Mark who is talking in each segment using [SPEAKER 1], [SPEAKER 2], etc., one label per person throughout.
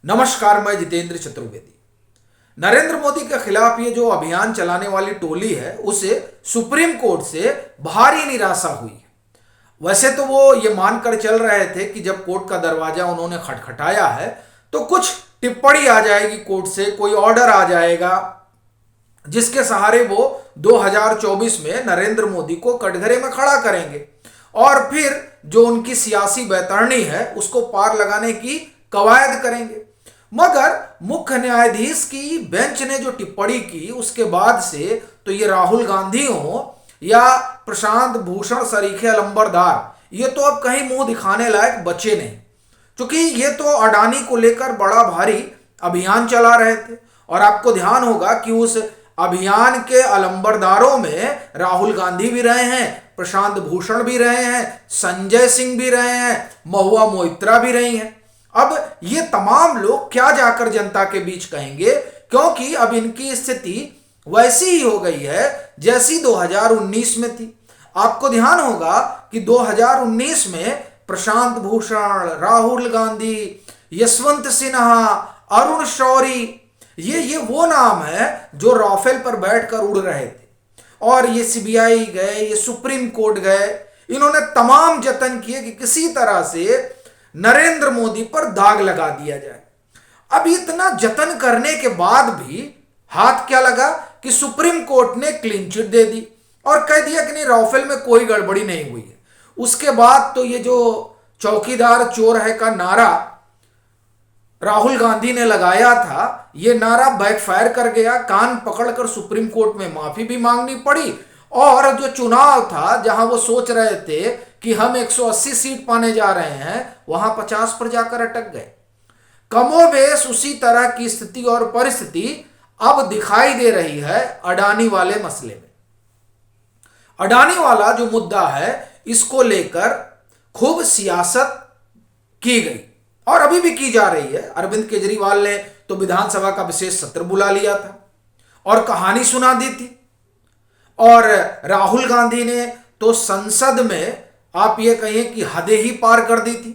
[SPEAKER 1] नमस्कार, मैं जितेंद्र चतुर्वेदी। नरेंद्र मोदी के खिलाफ ये जो अभियान चलाने वाली टोली है उसे सुप्रीम कोर्ट से भारी निराशा हुई है। वैसे तो वो ये मानकर चल रहे थे कि जब कोर्ट का दरवाजा उन्होंने खटखटाया है तो कुछ टिप्पणी आ जाएगी, कोर्ट से कोई ऑर्डर आ जाएगा जिसके सहारे वो 2024 में नरेंद्र मोदी को कटघरे में खड़ा करेंगे और फिर जो उनकी सियासी बैतरणी है उसको पार लगाने की कवायद करेंगे। मगर मुख्य न्यायाधीश की बेंच ने जो टिप्पणी की उसके बाद से तो ये राहुल गांधी हो या प्रशांत भूषण सरीखे अलंबरदार, ये तो अब कहीं मुंह दिखाने लायक बचे नहीं, क्योंकि ये तो अडानी को लेकर बड़ा भारी अभियान चला रहे थे। और आपको ध्यान होगा कि उस अभियान के अलंबरदारों में राहुल गांधी भी रहे हैं, प्रशांत भूषण भी रहे हैं, संजय सिंह भी रहे हैं, महुआ मोइत्रा भी रही हैं। अब ये तमाम लोग क्या जाकर जनता के बीच कहेंगे, क्योंकि अब इनकी स्थिति वैसी ही हो गई है जैसी 2019 में थी। आपको ध्यान होगा कि 2019 में प्रशांत भूषण, राहुल गांधी, यशवंत सिन्हा, अरुण शौरी, ये वो नाम है जो राफेल पर बैठकर उड़ रहे थे और ये सीबीआई गए, ये सुप्रीम कोर्ट गए, इन्होंने तमाम जतन किए कि किसी तरह से नरेंद्र मोदी पर दाग लगा दिया जाए। अब इतना जतन करने के बाद भी हाथ क्या लगा कि सुप्रीम कोर्ट ने क्लीन चिट दे दी और कह दिया कि नहीं, राफेल में कोई गड़बड़ी नहीं हुई है। उसके बाद तो ये जो चौकीदार चोर है का नारा राहुल गांधी ने लगाया था, ये नारा बैकफायर कर गया। कान पकड़कर सुप्रीम कोर्ट में माफी भी मांगनी पड़ी और जो चुनाव था जहां वो सोच रहे थे कि हम 180 सीट पाने जा रहे हैं, वहां 50 पर जाकर अटक गए। कमोबेश उसी तरह की स्थिति और परिस्थिति अब दिखाई दे रही है अडानी वाले मसले में। अडानी वाला जो मुद्दा है इसको लेकर खूब सियासत की गई और अभी भी की जा रही है। अरविंद केजरीवाल ने तो विधानसभा का विशेष सत्र बुला लिया था और कहानी सुना दी थी, और राहुल गांधी ने तो संसद में आप ये कहिए कि हदें ही पार कर दी थी।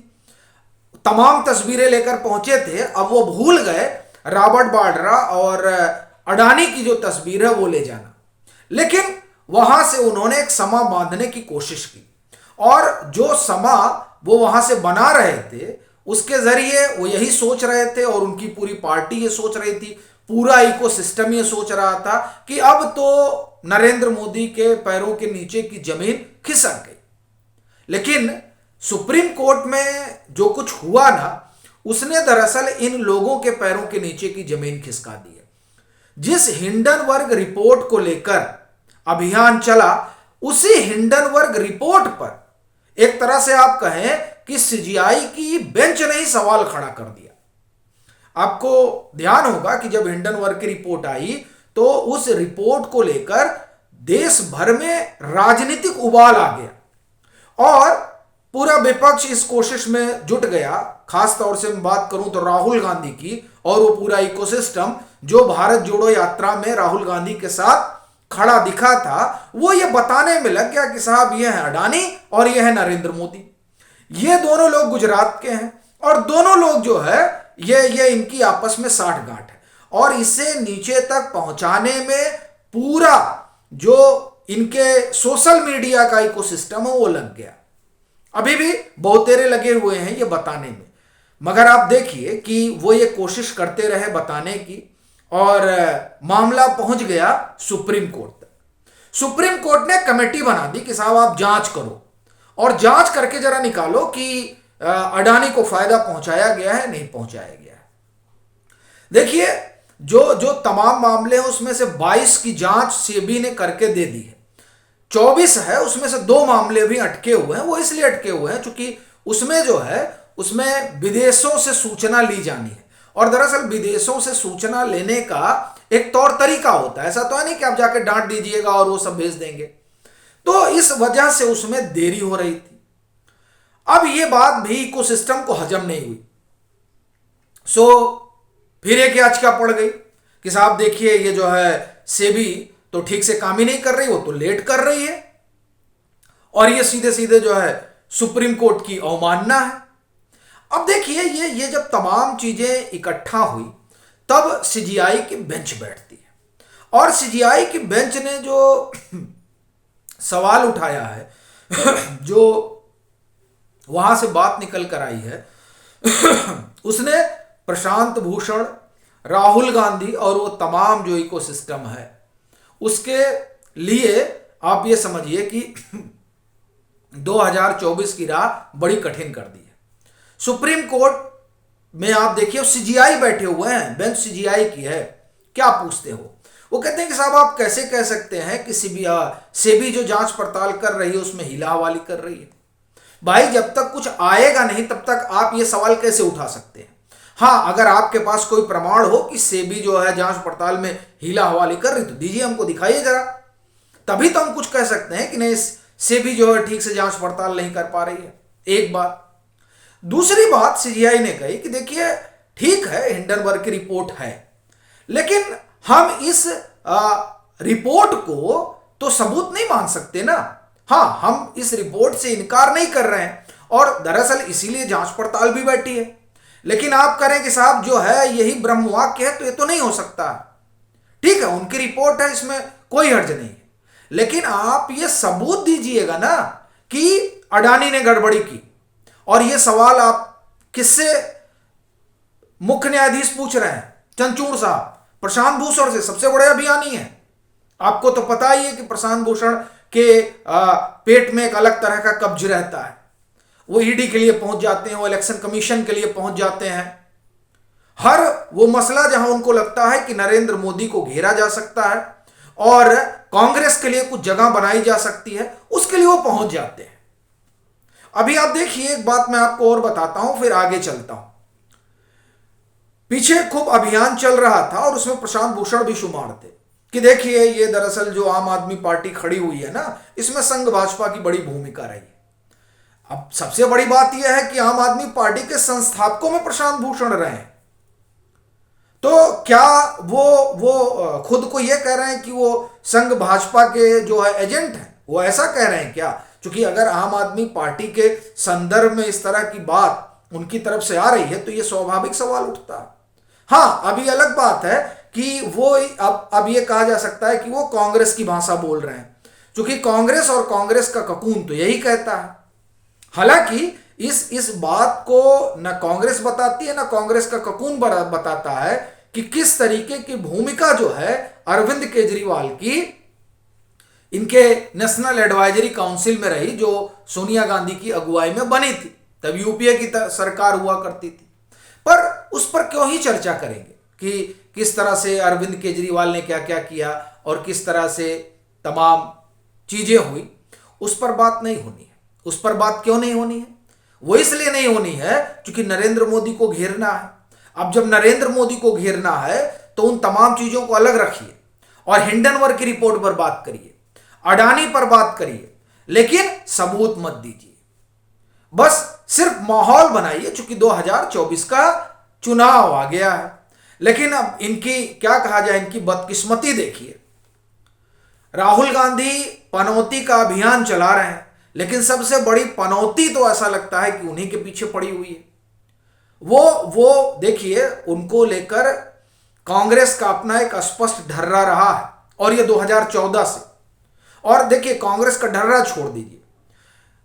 [SPEAKER 1] तमाम तस्वीरें लेकर पहुंचे थे, अब वो भूल गए रॉबर्ट वाड्रा और अडानी की जो तस्वीर है वो ले जाना। लेकिन वहां से उन्होंने एक समा बांधने की कोशिश की और जो समा वो वहां से बना रहे थे उसके जरिए वो यही सोच रहे थे और उनकी पूरी पार्टी ये सोच रही थी, पूरा इकोसिस्टम ये सोच रहा था कि अब तो नरेंद्र मोदी के पैरों के नीचे की जमीन खिसक गई। लेकिन सुप्रीम कोर्ट में जो कुछ हुआ ना, उसने दरअसल इन लोगों के पैरों के नीचे की जमीन खिसका दी है। जिस हिंडनबर्ग रिपोर्ट को लेकर अभियान चला, उसी हिंडनबर्ग रिपोर्ट पर एक तरह से आप कहें कि सीजीआई की बेंच ने ही सवाल खड़ा कर दिया। आपको ध्यान होगा कि जब हिंडनबर्ग की रिपोर्ट आई तो उस रिपोर्ट को लेकर देश भर में राजनीतिक उबाल आ गया और पूरा विपक्ष इस कोशिश में जुट गया। खास तौर से मैं बात करूं तो राहुल गांधी की और वो पूरा इकोसिस्टम जो भारत जोड़ो यात्रा में राहुल गांधी के साथ खड़ा दिखा था, वो ये बताने में लग गया कि साहब ये है अडानी और ये है नरेंद्र मोदी। ये दोनों लोग गुजरात के हैं और दोनों लोग जो है ये इनकी आपस में साठगांठ है और इसे नीचे तक पहुंचाने में पूरा जो इनके सोशल मीडिया का इकोसिस्टम है वो लग गया। अभी भी बहुतेरे लगे हुए हैं ये बताने में, मगर आप देखिए कि वो ये कोशिश करते रहे बताने की और मामला पहुंच गया सुप्रीम कोर्ट तक। सुप्रीम कोर्ट ने कमेटी बना दी कि साहब आप जांच करो और जांच करके जरा निकालो कि अडानी को फायदा पहुंचाया गया है नहीं पहुंचाया गया है। देखिए जो तमाम मामले हैं उसमें से 22 की जांच सेबी ने करके दे दी है। 24 है, उसमें से 2 मामले भी अटके हुए हैं। वो इसलिए अटके हुए हैं क्योंकि उसमें जो है उसमें विदेशों से सूचना ली जानी है और दरअसल विदेशों से सूचना लेने का एक तौर तरीका होता है। ऐसा तो है नहीं कि आप जाके डांट दीजिएगा और वो सब भेज देंगे। तो इस वजह से उसमें देरी हो रही थी। अब ये बात भी इकोसिस्टम को हजम नहीं हुई, फिर एक याचिका पड़ गई कि साहब देखिए ये जो है सेबी तो ठीक से काम ही नहीं कर रही, वो तो लेट कर रही है और ये सीधे सीधे जो है सुप्रीम कोर्ट की अवमानना है। अब देखिए ये जब तमाम चीजें इकट्ठा हुई तब सीजीआई की बेंच बैठती है और सीजीआई की बेंच ने जो सवाल उठाया है जो वहां से बात निकल कर आई है उसने प्रशांत भूषण, राहुल गांधी और वो तमाम जो इकोसिस्टम है उसके लिए आप ये समझिए कि 2024 की राह बड़ी कठिन कर दी है। सुप्रीम कोर्ट में आप देखिए सीजीआई बैठे हुए हैं, बेंच सीजीआई की है। क्या पूछते हो? वो कहते हैं कि साहब आप कैसे कह सकते हैं कि सेबी जो जांच पड़ताल कर रही है उसमें हीला हवाली कर रही है। भाई जब तक कुछ आएगा नहीं तब तक आप ये सवाल कैसे उठा सकते हैं? हाँ, अगर आपके पास कोई प्रमाण हो कि सेबी जो है जांच पड़ताल में हीला हवाली कर रही तो दीजिए, हमको दिखाइए जरा, तभी तो हम कुछ कह सकते हैं कि नहीं सेबी जो है ठीक से जांच पड़ताल नहीं कर पा रही है। एक बात। दूसरी बात सीजीआई ने कही कि देखिए ठीक है हिंडनबर्ग की रिपोर्ट है, लेकिन हम इस रिपोर्ट को तो सबूत नहीं मान सकते ना। हाँ, हम इस रिपोर्ट से इनकार नहीं कर रहे हैं और दरअसल इसीलिए जांच पड़ताल भी बैठी है, लेकिन आप करें कि साहब जो है यही ब्रह्म वाक्य है तो ये तो नहीं हो सकता। ठीक है, उनकी रिपोर्ट है, इसमें कोई हर्ज नहीं है, लेकिन आप ये सबूत दीजिएगा ना कि अडानी ने गड़बड़ी की। और ये सवाल आप किससे मुख्य न्यायाधीश पूछ रहे हैं? चंद्रचूड़ साहब, प्रशांत भूषण से, सबसे बड़े अभियानी हैं। आपको तो पता ही है कि प्रशांत भूषण के पेट में एक अलग तरह का कब्ज रहता है। वो ईडी के लिए पहुंच जाते हैं, वो इलेक्शन कमीशन के लिए पहुंच जाते हैं। हर वो मसला जहां उनको लगता है कि नरेंद्र मोदी को घेरा जा सकता है और कांग्रेस के लिए कुछ जगह बनाई जा सकती है, उसके लिए वो पहुंच जाते हैं। अभी आप देखिए, एक बात मैं आपको और बताता हूं फिर आगे चलता हूं। पीछे खूब अभियान चल रहा था और उसमें प्रशांत भूषण भी शुमार थे कि देखिए ये दरअसल जो आम आदमी पार्टी खड़ी हुई है ना, इसमें संघ भाजपा की बड़ी भूमिका रही है। अब सबसे बड़ी बात यह है कि आम आदमी पार्टी के संस्थापकों में प्रशांत भूषण रहे हैं, तो क्या वो खुद को यह कह रहे हैं कि वो संघ भाजपा के जो है एजेंट हैं? वो ऐसा कह रहे हैं क्या? क्योंकि अगर आम आदमी पार्टी के संदर्भ में इस तरह की बात उनकी तरफ से आ रही है तो ये स्वाभाविक सवाल उठता है। हाँ, अभी अलग बात है कि वो अब ये कहा जा सकता है कि वो कांग्रेस की भाषा बोल रहे हैं, क्योंकि कांग्रेस और कांग्रेस का ककून तो यही कहता है। हालांकि इस बात को न कांग्रेस बताती है न कांग्रेस का ककून बताता है कि किस तरीके की भूमिका जो है अरविंद केजरीवाल की इनके नेशनल एडवाइजरी काउंसिल में रही, जो सोनिया गांधी की अगुवाई में बनी थी। तब यूपीए की सरकार हुआ करती थी। पर उस पर क्यों ही चर्चा करेंगे कि किस तरह से अरविंद केजरीवाल ने क्या क्या किया और किस तरह से तमाम चीजें हुई, उस पर बात नहीं होनी है। उस पर बात क्यों नहीं होनी है? वो इसलिए नहीं होनी है क्योंकि नरेंद्र मोदी को घेरना है। अब जब नरेंद्र मोदी को घेरना है तो उन तमाम चीजों को अलग रखिए और हिंडनबर्ग की रिपोर्ट पर बात करिए, अडानी पर बात करिए, लेकिन सबूत मत दीजिए। बस सिर्फ माहौल बनाइए, चूंकि 2024 का चुनाव आ गया है। लेकिन अब इनकी क्या कहा जाए, इनकी बदकिस्मती देखिए। राहुल गांधी पनौती का अभियान चला रहे हैं, लेकिन सबसे बड़ी पनौती तो ऐसा लगता है कि उन्हीं के पीछे पड़ी हुई है। वो देखिए, उनको लेकर कांग्रेस का अपना एक स्पष्ट ढर्रा रहा है और ये 2014 से। और देखिए, कांग्रेस का ढर्रा छोड़ दीजिए,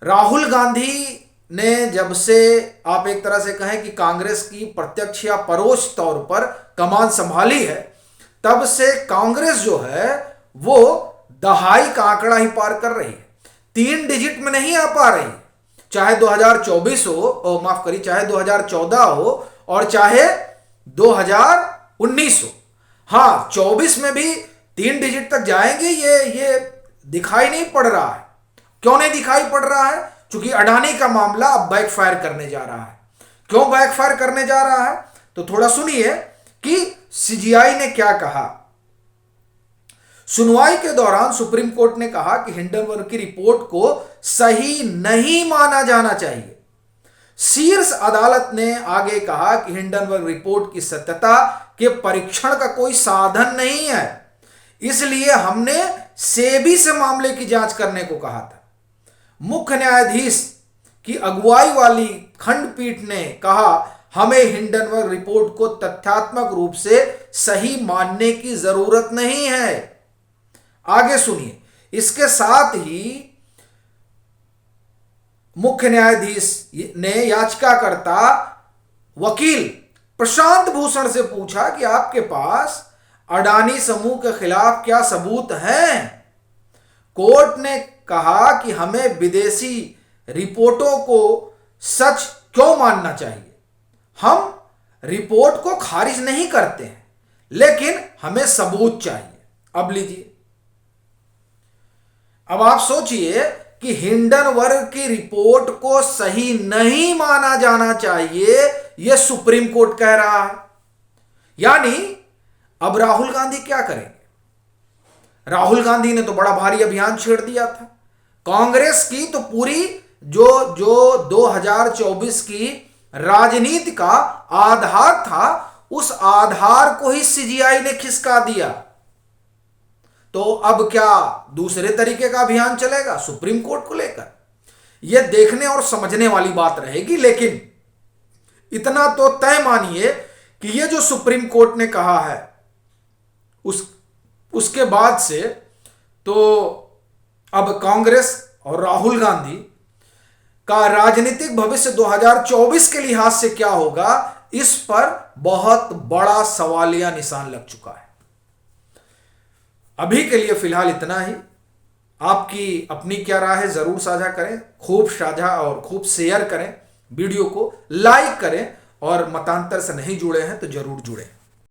[SPEAKER 1] राहुल गांधी ने जब से आप एक तरह से कहें कि कांग्रेस की प्रत्यक्ष या परोक्ष तौर पर कमान संभाली है, तब से कांग्रेस जो है वो दहाई का आंकड़ा ही पार कर रही है। 3 डिजिट में नहीं आ पा रही, चाहे 2024 हो, माफ करिए, चाहे 2014 हो और चाहे 2019 हो। हाँ, 24 में भी 3 डिजिट तक जाएंगे, ये दिखाई नहीं पड़ रहा है। क्यों नहीं दिखाई पड़ रहा है? क्योंकि अडानी का मामला अब बैकफायर करने जा रहा है। क्यों बैकफायर करने जा रहा है? तो थोड़ा सुनिए कि सीजीआई ने क्या कहा। सुनवाई के दौरान सुप्रीम कोर्ट ने कहा कि हिंडनबर्ग की रिपोर्ट को सही नहीं माना जाना चाहिए। शीर्ष अदालत ने आगे कहा कि हिंडनबर्ग रिपोर्ट की सत्यता के परीक्षण का कोई साधन नहीं है, इसलिए हमने सेबी से मामले की जांच करने को कहा था। मुख्य न्यायाधीश की अगुवाई वाली खंडपीठ ने कहा, हमें हिंडनबर्ग रिपोर्ट को तथ्यात्मक रूप से सही मानने की जरूरत नहीं है। आगे सुनिए, इसके साथ ही मुख्य न्यायाधीश ने याचिकाकर्ता वकील प्रशांत भूषण से पूछा कि आपके पास अडानी समूह के खिलाफ क्या सबूत हैं? कोर्ट ने कहा कि हमें विदेशी रिपोर्टों को सच क्यों मानना चाहिए। हम रिपोर्ट को खारिज नहीं करते हैं, लेकिन हमें सबूत चाहिए। अब लीजिए, अब आप सोचिए कि हिंडनबर्ग की रिपोर्ट को सही नहीं माना जाना चाहिए, यह सुप्रीम कोर्ट कह रहा है। यानी अब राहुल गांधी क्या करेंगे? राहुल गांधी ने तो बड़ा भारी अभियान छेड़ दिया था। कांग्रेस की तो पूरी जो 2024 की राजनीति का आधार था, उस आधार को ही सीजीआई ने खिसका दिया। तो अब क्या दूसरे तरीके का अभियान चलेगा सुप्रीम कोर्ट को लेकर? यह देखने और समझने वाली बात रहेगी। लेकिन इतना तो तय मानिए कि यह जो सुप्रीम कोर्ट ने कहा है, उसके बाद से तो अब कांग्रेस और राहुल गांधी का राजनीतिक भविष्य 2024 के लिहाज से क्या होगा, इस पर बहुत बड़ा सवालिया निशान लग चुका है। अभी के लिए फिलहाल इतना ही। आपकी अपनी क्या राय है जरूर साझा करें, खूब साझा और खूब शेयर करें, वीडियो को लाइक करें, और मतांतर से नहीं जुड़े हैं तो जरूर जुड़ें।